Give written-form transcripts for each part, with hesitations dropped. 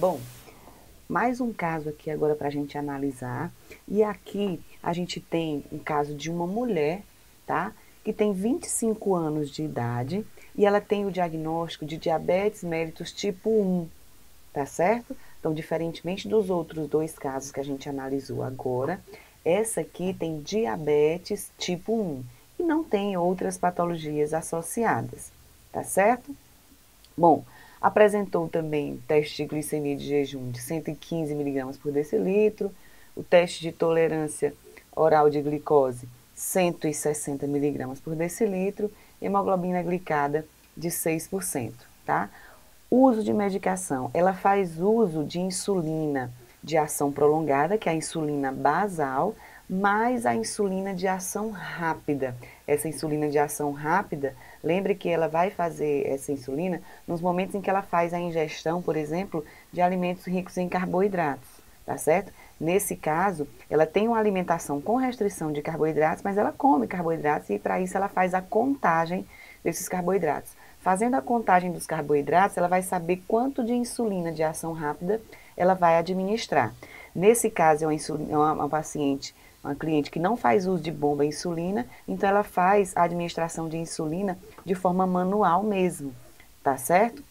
Bom, mais um caso aqui agora para a gente analisar. E aqui a gente tem um caso de uma mulher, tá? Que tem 25 anos de idade e ela tem o diagnóstico de diabetes mellitus tipo 1, tá certo? Então, diferentemente dos outros dois casos que a gente analisou agora, essa aqui tem diabetes tipo 1 e não tem outras patologias associadas, tá certo? Bom, apresentou também teste de glicemia de jejum de 115 miligramas por decilitro, o teste de tolerância oral de glicose 160 miligramas por decilitro, hemoglobina glicada de 6%, tá? Uso de medicação, ela faz uso de insulina de ação prolongada, que é a insulina basal, mais a insulina de ação rápida. Essa insulina de ação rápida, lembre que ela vai fazer essa insulina nos momentos em que ela faz a ingestão, por exemplo, de alimentos ricos em carboidratos, tá certo? Nesse caso, ela tem uma alimentação com restrição de carboidratos, mas ela come carboidratos e para isso ela faz a contagem desses carboidratos. Fazendo a contagem dos carboidratos, ela vai saber quanto de insulina de ação rápida ela vai administrar. Nesse caso, é uma paciente, uma cliente que não faz uso de bomba insulina, então ela faz a administração de insulina de forma manual mesmo, tá certo?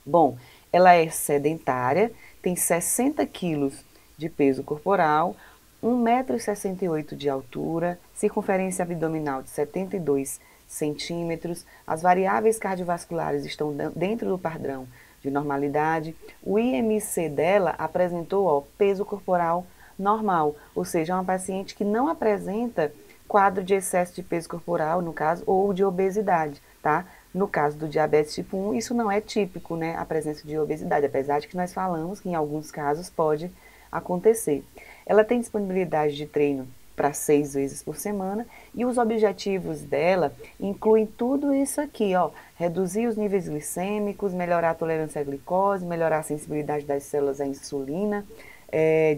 Bom, ela é sedentária, tem 60 quilos de peso corporal, 1,68 m de altura, circunferência abdominal de 72 centímetros, as variáveis cardiovasculares estão dentro do padrão de normalidade, o IMC dela apresentou peso corporal normal, ou seja, é uma paciente que não apresenta quadro de excesso de peso corporal, no caso, ou de obesidade, tá? No caso do diabetes tipo 1, isso não é típico, né, a presença de obesidade, apesar de que nós falamos que em alguns casos pode acontecer. Ela tem disponibilidade de treino para 6 vezes por semana e os objetivos dela incluem tudo isso aqui, ó, reduzir os níveis glicêmicos, melhorar a tolerância à glicose, melhorar a sensibilidade das células à insulina,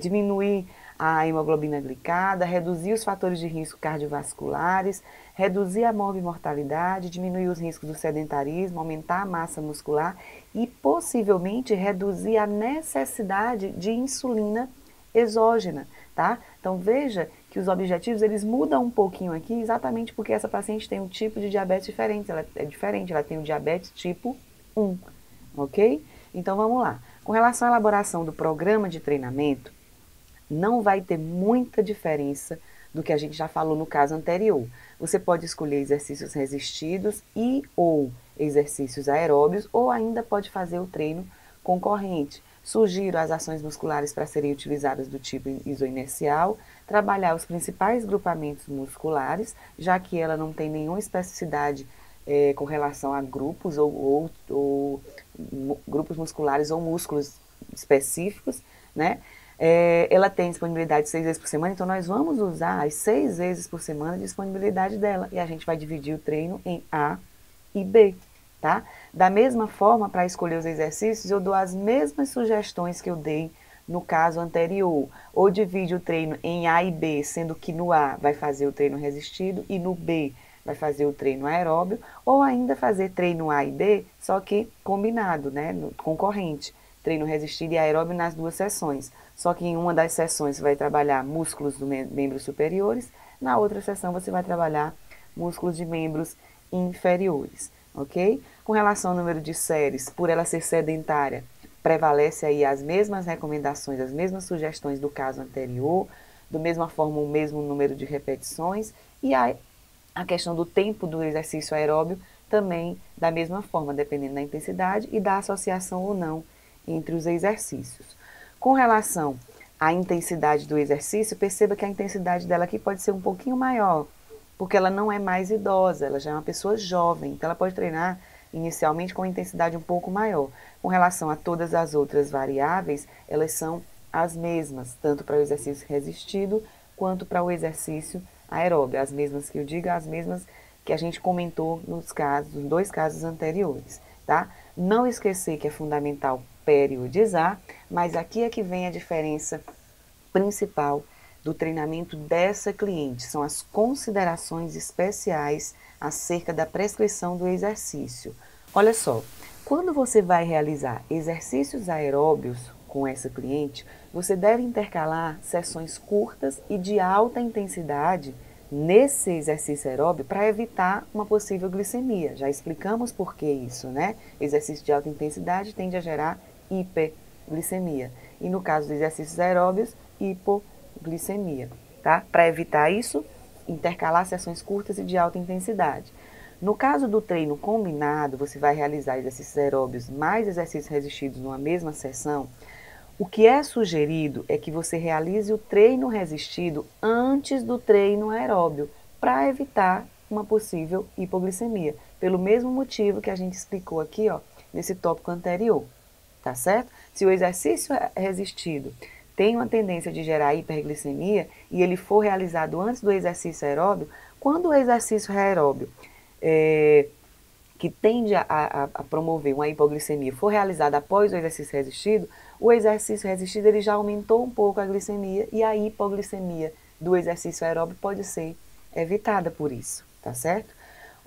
diminuir a hemoglobina glicada, reduzir os fatores de risco cardiovasculares, reduzir a morbimortalidade, diminuir os riscos do sedentarismo, aumentar a massa muscular e possivelmente reduzir a necessidade de insulina exógena, tá? Então veja que os objetivos eles mudam um pouquinho aqui, exatamente porque essa paciente tem um tipo de diabetes diferente, ela é diferente, ela tem o diabetes tipo 1, ok? Então vamos lá. Com relação à elaboração do programa de treinamento, não vai ter muita diferença do que a gente já falou no caso anterior. Você pode escolher exercícios resistidos e ou exercícios aeróbios, ou ainda pode fazer o treino concorrente. Sugiro as ações musculares para serem utilizadas do tipo isoinercial, trabalhar os principais grupamentos musculares, já que ela não tem nenhuma especificidade com relação a grupos ou grupos musculares ou músculos específicos, né? Ela tem disponibilidade 6 vezes por semana, então nós vamos usar as 6 vezes por semana de disponibilidade dela e a gente vai dividir o treino em A e B, tá? Da mesma forma, para escolher os exercícios, eu dou as mesmas sugestões que eu dei no caso anterior. Ou divide o treino em A e B, sendo que no A vai fazer o treino resistido e no B vai fazer o treino aeróbio, ou ainda fazer treino A e B, só que combinado, né, concorrente, treino resistido e aeróbio nas duas sessões. Só que em uma das sessões você vai trabalhar músculos dos membros superiores, na outra sessão você vai trabalhar músculos de membros inferiores, ok? Com relação ao número de séries, por ela ser sedentária, prevalece aí as mesmas recomendações, as mesmas sugestões do caso anterior, da mesma forma o mesmo número de repetições e a questão do tempo do exercício aeróbio também da mesma forma, dependendo da intensidade e da associação ou não entre os exercícios. Com relação à intensidade do exercício, perceba que a intensidade dela aqui pode ser um pouquinho maior, porque ela não é mais idosa, ela já é uma pessoa jovem, então ela pode treinar inicialmente com intensidade um pouco maior. Com relação a todas as outras variáveis, elas são as mesmas, tanto para o exercício resistido quanto para o exercício aeróbio. As mesmas que eu digo, as mesmas que a gente comentou nos dois casos anteriores, tá? Não esquecer que é fundamental periodizar, mas aqui é que vem a diferença principal do treinamento dessa cliente, são as considerações especiais acerca da prescrição do exercício. Olha só, quando você vai realizar exercícios aeróbios com essa cliente, você deve intercalar sessões curtas e de alta intensidade nesse exercício aeróbio para evitar uma possível glicemia. Já explicamos por que isso, né? Exercício de alta intensidade tende a gerar hiperglicemia. E no caso dos exercícios aeróbios, hipoglicemia, tá? Para evitar isso, intercalar sessões curtas e de alta intensidade. No caso do treino combinado, você vai realizar exercícios aeróbios mais exercícios resistidos numa mesma sessão. O que é sugerido é que você realize o treino resistido antes do treino aeróbio, para evitar uma possível hipoglicemia, pelo mesmo motivo que a gente explicou aqui, ó, nesse tópico anterior, tá certo? Se o exercício resistido tem uma tendência de gerar hiperglicemia e ele for realizado antes do exercício aeróbio, quando o exercício aeróbio que tende a promover uma hipoglicemia for realizado após o exercício resistido, o exercício resistido ele já aumentou um pouco a glicemia e a hipoglicemia do exercício aeróbio pode ser evitada por isso, tá certo?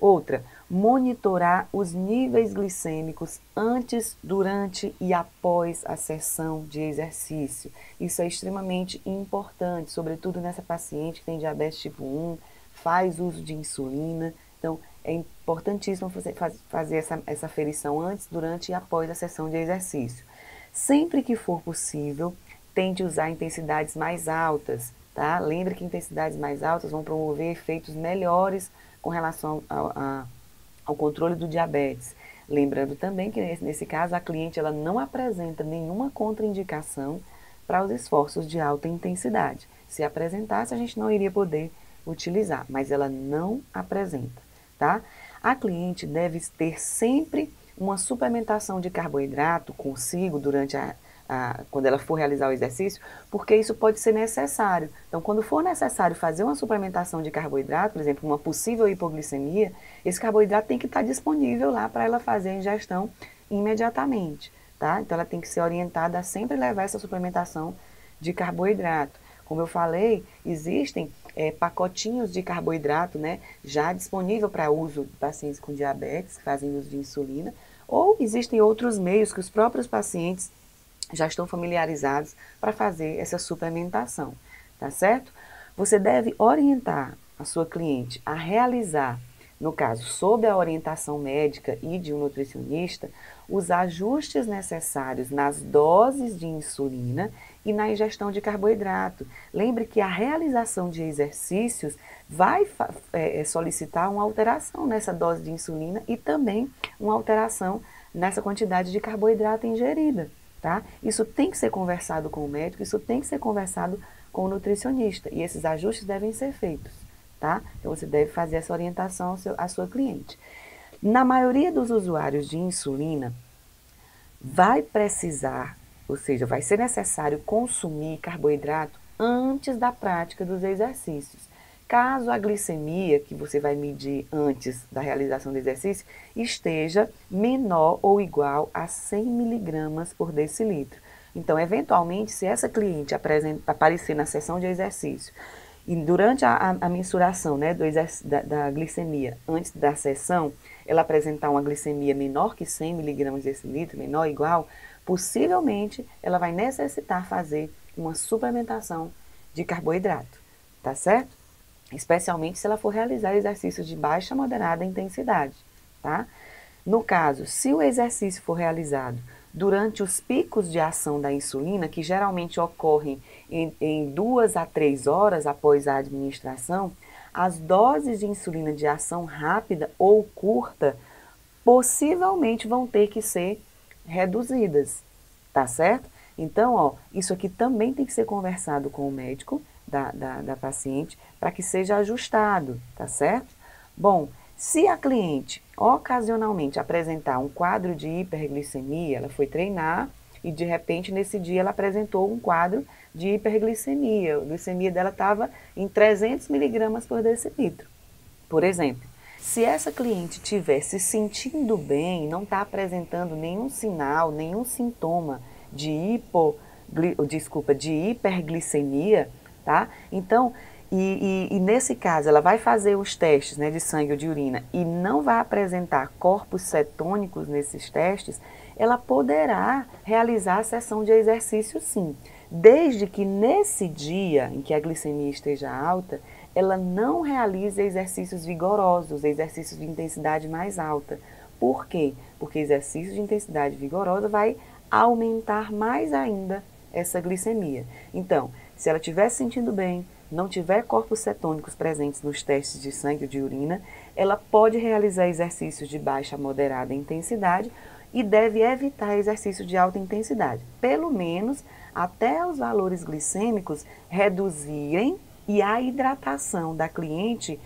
Outra, monitorar os níveis glicêmicos antes, durante e após a sessão de exercício. Isso é extremamente importante, sobretudo nessa paciente que tem diabetes tipo 1, faz uso de insulina. Então, é importantíssimo você fazer essa aferição antes, durante e após a sessão de exercício. Sempre que for possível, tente usar intensidades mais altas, tá? Lembre que intensidades mais altas vão promover efeitos melhores com relação ao controle do diabetes. Lembrando também que nesse caso a cliente ela não apresenta nenhuma contraindicação para os esforços de alta intensidade. Se apresentasse, a gente não iria poder utilizar, mas ela não apresenta, tá? A cliente deve ter sempre uma suplementação de carboidrato consigo durante quando ela for realizar o exercício, porque isso pode ser necessário. Então, quando for necessário fazer uma suplementação de carboidrato, por exemplo, uma possível hipoglicemia, esse carboidrato tem que estar disponível lá para ela fazer a ingestão imediatamente, tá? Então, ela tem que ser orientada a sempre levar essa suplementação de carboidrato. Como eu falei, existem pacotinhos de carboidrato, né, já disponível para uso de pacientes com diabetes, que fazem uso de insulina, ou existem outros meios que os próprios pacientes já estão familiarizados para fazer essa suplementação, tá certo? Você deve orientar a sua cliente a realizar, no caso, sob a orientação médica e de um nutricionista, os ajustes necessários nas doses de insulina e na ingestão de carboidrato. Lembre que a realização de exercícios vai solicitar uma alteração nessa dose de insulina e também uma alteração nessa quantidade de carboidrato ingerida, tá? Isso tem que ser conversado com o médico, isso tem que ser conversado com o nutricionista e esses ajustes devem ser feitos, tá? Então você deve fazer essa orientação à sua cliente. Na maioria dos usuários de insulina, vai precisar, ou seja, vai ser necessário consumir carboidrato antes da prática dos exercícios. Caso a glicemia que você vai medir antes da realização do exercício esteja menor ou igual a 100 miligramas por decilitro. Então, eventualmente, se essa cliente aparecer na sessão de exercício e durante a mensuração, né, da glicemia antes da sessão, ela apresentar uma glicemia menor que 100 miligramas por decilitro, menor ou igual, possivelmente ela vai necessitar fazer uma suplementação de carboidrato, tá certo? Especialmente se ela for realizar exercícios de baixa a moderada intensidade, tá? No caso, se o exercício for realizado durante os picos de ação da insulina, que geralmente ocorrem em 2 a 3 horas após a administração, as doses de insulina de ação rápida ou curta possivelmente vão ter que ser reduzidas, tá certo? Então, ó, isso aqui também tem que ser conversado com o médico da paciente para que seja ajustado, tá certo? Bom, se a cliente ocasionalmente apresentar um quadro de hiperglicemia, ela foi treinar e de repente nesse dia ela apresentou um quadro de hiperglicemia, a glicemia dela estava em 300 miligramas por decilitro, por exemplo. Se essa cliente estiver se sentindo bem, não está apresentando nenhum sinal, nenhum sintoma de hiperglicemia, tá? Então, e nesse caso ela vai fazer os testes, né, de sangue ou de urina e não vai apresentar corpos cetônicos nesses testes, ela poderá realizar a sessão de exercício sim, desde que nesse dia em que a glicemia esteja alta, ela não realize exercícios vigorosos, exercícios de intensidade mais alta. Por quê? Porque exercício de intensidade vigorosa vai aumentar mais ainda essa glicemia. Então, se ela estiver se sentindo bem, não tiver corpos cetônicos presentes nos testes de sangue ou de urina, ela pode realizar exercícios de baixa a moderada intensidade e deve evitar exercícios de alta intensidade, pelo menos até os valores glicêmicos reduzirem e a hidratação da cliente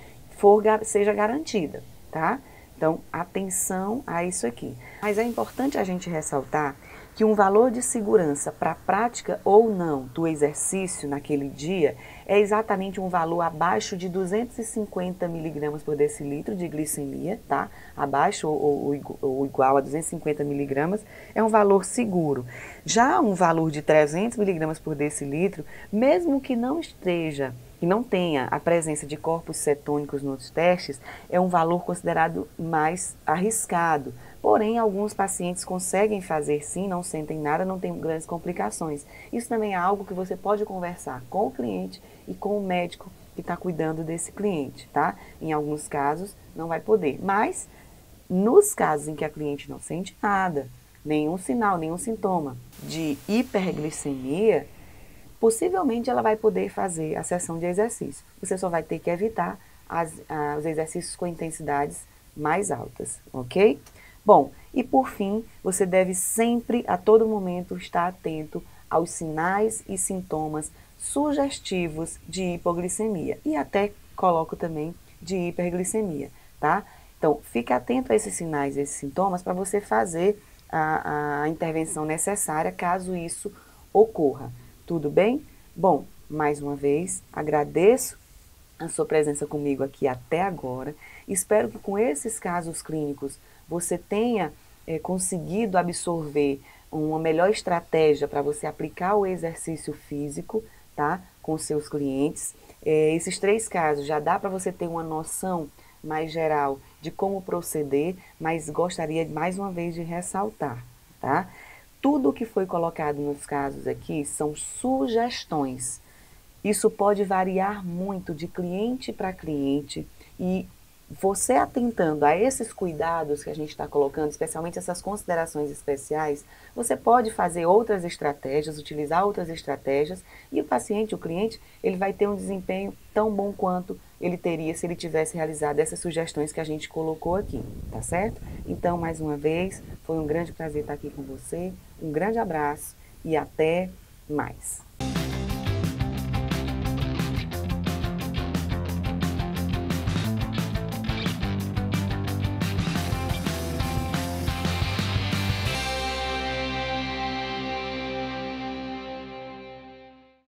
seja garantida, tá? Então, atenção a isso aqui. Mas é importante a gente ressaltar que um valor de segurança para a prática ou não do exercício naquele dia é exatamente um valor abaixo de 250 miligramas por decilitro de glicemia, tá? Abaixo ou igual a 250 miligramas é um valor seguro. Já um valor de 300 miligramas por decilitro, mesmo que não esteja que não tenha a presença de corpos cetônicos nos testes, é um valor considerado mais arriscado. Porém, alguns pacientes conseguem fazer sim, não sentem nada, não tem grandes complicações. Isso também é algo que você pode conversar com o cliente e com o médico que está cuidando desse cliente, tá? Em alguns casos, não vai poder. Mas, nos casos em que a cliente não sente nada, nenhum sinal, nenhum sintoma de hiperglicemia, possivelmente ela vai poder fazer a sessão de exercício. Você só vai ter que evitar os exercícios com intensidades mais altas, ok? Bom, e por fim, você deve sempre, a todo momento, estar atento aos sinais e sintomas sugestivos de hipoglicemia e até coloco também de hiperglicemia, tá? Então, fique atento a esses sinais, esses sintomas, para você fazer a intervenção necessária caso isso ocorra. Tudo bem? Bom, mais uma vez, agradeço a sua presença comigo aqui até agora. Espero que com esses casos clínicos você tenha conseguido absorver uma melhor estratégia para você aplicar o exercício físico, tá? Com seus clientes. Esses 3 casos já dá para você ter uma noção mais geral de como proceder, mas gostaria mais uma vez de ressaltar, tá? Tudo o que foi colocado nos casos aqui são sugestões. Isso pode variar muito de cliente para cliente e você atentando a esses cuidados que a gente está colocando, especialmente essas considerações especiais, você pode fazer outras estratégias, utilizar outras estratégias e o paciente, o cliente, ele vai ter um desempenho tão bom quanto ele teria se ele tivesse realizado essas sugestões que a gente colocou aqui, tá certo? Então, mais uma vez, foi um grande prazer estar aqui com você, um grande abraço e até mais.